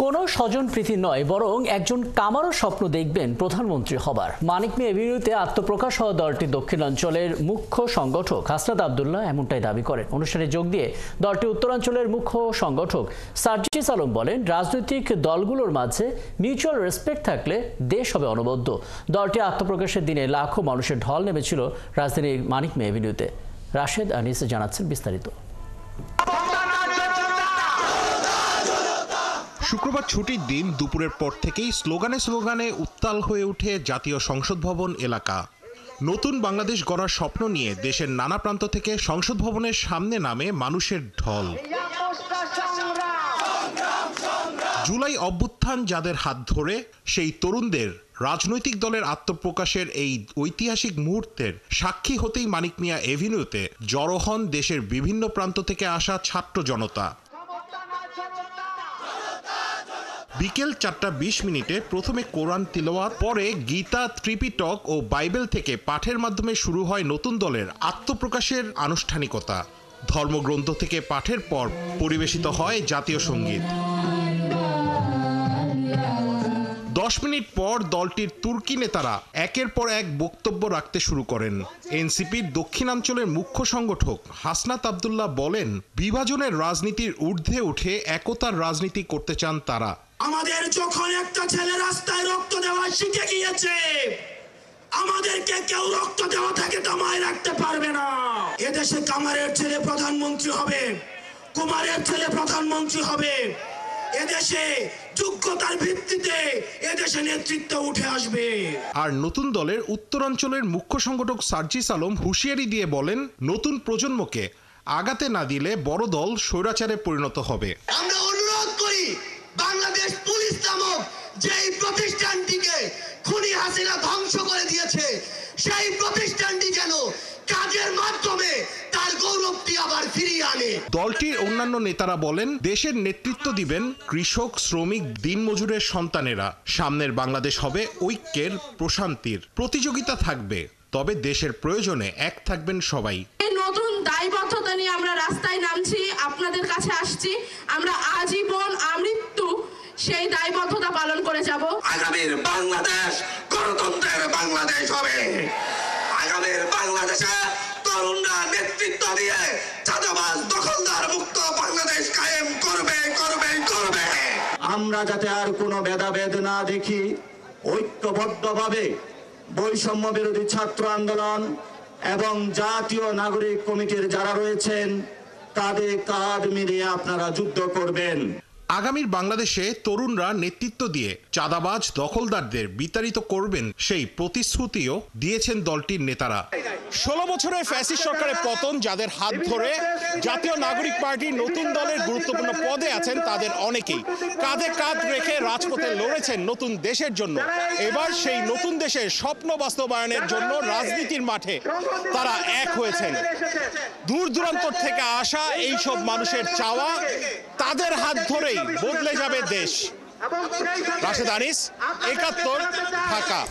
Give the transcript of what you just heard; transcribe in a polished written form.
কোনো স্বজনপ্রীতি নয়, বরং একজন কামারও স্বপ্ন দেখবেন প্রধানমন্ত্রী হবার। মানিক মিয়া এভিনিউতে আত্মপ্রকাশ হওয়া দলটির দক্ষিণাঞ্চলের মুখ্য সংগঠক হাসনাত আব্দুল্লাহ এমনটাই দাবি করেন। অনুষ্ঠানে যোগ দিয়ে দলটির উত্তরাঞ্চলের মুখ্য সংগঠক সার্জিস আলম বলেন, রাজনৈতিক দলগুলোর মাঝে মিউচুয়াল রেসপেক্ট থাকলে দেশ হবে অনবদ্য। দলটি আত্মপ্রকাশের দিনে লাখো মানুষের ঢল নেমেছিল রাজধানীর মানিক মিয়া এভিনিউতে। রাশেদ আনিস জানাচ্ছেন বিস্তারিত। শুক্রবার ছুটির দিন দুপুরের পর থেকেই স্লোগানে স্লোগানে উত্তাল হয়ে ওঠে জাতীয় সংসদ ভবন এলাকা। নতুন বাংলাদেশ গড়ার স্বপ্ন নিয়ে দেশের নানা প্রান্ত থেকে সংসদ ভবনের সামনে নামে মানুষের ঢল। জুলাই অভ্যুত্থান যাদের হাত ধরে, সেই তরুণদের রাজনৈতিক দলের আত্মপ্রকাশের এই ঐতিহাসিক মুহূর্তের সাক্ষী হতেই মানিক মিয়া এভিনিউতে জড়ো হন দেশের বিভিন্ন প্রান্ত থেকে আসা ছাত্র জনতা। বিকেল 4:20 প্রথমে কোরআন তিলাওয়াত, পরে গীতা, ত্রিপিটক ও বাইবেল থেকে পাঠের মাধ্যমে শুরু হয় নতুন দলের আত্মপ্রকাশের আনুষ্ঠানিকতা। ধর্মগ্রন্থ থেকে পাঠের পর পরিবেশিত হয় জাতীয় সঙ্গীত। 10 মিনিট পর দলটির তুর্কি নেতারা একের পর এক বক্তব্য রাখতে শুরু করেন। এনসিপির দক্ষিণাঞ্চলের মুখ্য সংগঠক হাসনাত আব্দুল্লাহ বলেন, বিভাজনের রাজনীতির ঊর্ধ্বে উঠে একতার রাজনীতি করতে চান তারা। আমাদের যখন একটা ছেলে রাস্তায় রক্ত দেওয়া শিখে গিয়েছে, আমাদেরকে কেউ রক্ত দেওয়া থেকে থামায় রাখতে পারবে না। এদেশে কামারের ছেলে প্রধানমন্ত্রী হবে, কুমারের ছেলে প্রধানমন্ত্রী হবে। এদেশে যোগ্যতার ভিত্তিতে এদেশে নেতৃত্ব উঠে আসবে। আর নতুন দলের উত্তরাঞ্চলের মুখ্য সংগঠক সার্জিস আলম হুঁশিয়ারি দিয়ে বলেন, নতুন প্রজন্মকে আগাতে না দিলে বড় দল স্বৈরাচারে পরিণত হবে। আমরা অনুরোধ করি, বাংলাদেশ পুলিশ নামক যেই প্রতিষ্ঠানটিকে খুনি হাসিনা ধ্বংস করে দিয়েছে, সেই প্রতিষ্ঠানটি যেন কাজের মাধ্যমে তার গৌরবটি আবার ফিরিয়ে আনে। দলটির অন্যান্য নেতারা বলেন, দেশের নেতৃত্ব দিবেন কৃষক, শ্রমিক, দিনমজুরের সন্তানেরা। সামনের বাংলাদেশ হবে ঐক্যের, প্রশান্তির। প্রতিযোগিতা থাকবে, তবে দেশের প্রয়োজনে এক থাকবেন সবাই। নতুন দায়বদ্ধতা নিয়ে আমরা রাস্তায় নামছি, আপনাদের কাছে আসছি। আমরা আজীবন আমৃত্যু সেই দায়বদ্ধতা পালন করে যাব। আগামীর বাংলাদেশ গণতন্ত্রের বাংলাদেশ হবে। আগামীর বাংলাদেশে তরুণরা নেতৃত্ব দিয়ে চাঁদাবাজ দখলদার মুক্ত বাংলাদেশ কায়েম করবে। আমরা যাতে আর কোনো ভেদাভেদ না দেখি, ঐক্যবদ্ধভাবে বৈষম্য বিরোধী ছাত্র আন্দোলন এবং জাতীয় নাগরিক কমিটির যারা রয়েছেন তাদের কাঁধ মিলিয়ে আপনারা যুদ্ধ করবেন। আগামীর বাংলাদেশে তরুণরা নেতৃত্ব দিয়ে চাঁদাবাজ দখলদারদের বিতাড়িত করবেন, সেই প্রতিশ্রুতিও দিয়েছেন দলটির নেতারা। 16 বছরের ফ্যাসিস্ট সরকারের পতন যাদের হাত ধরে জাতীয় নাগরিক পার্টির নতুন দলের গুরুত্বপূর্ণ পদে আছেন, তাদের অনেকেই কাঁধে কাঁধ রেখে রাজপথে লড়েছেন নতুন দেশের জন্য। এবার সেই নতুন দেশের স্বপ্ন বাস্তবায়নের জন্য রাজনীতির মাঠে তারা এক হয়েছেন। দূর দূরান্ত থেকে আসা এই সব মানুষের চাওয়া, তাদের হাত ধরেই বদলে যাবে দেশ। রাশেদ আনিস, 71, ঢাকা।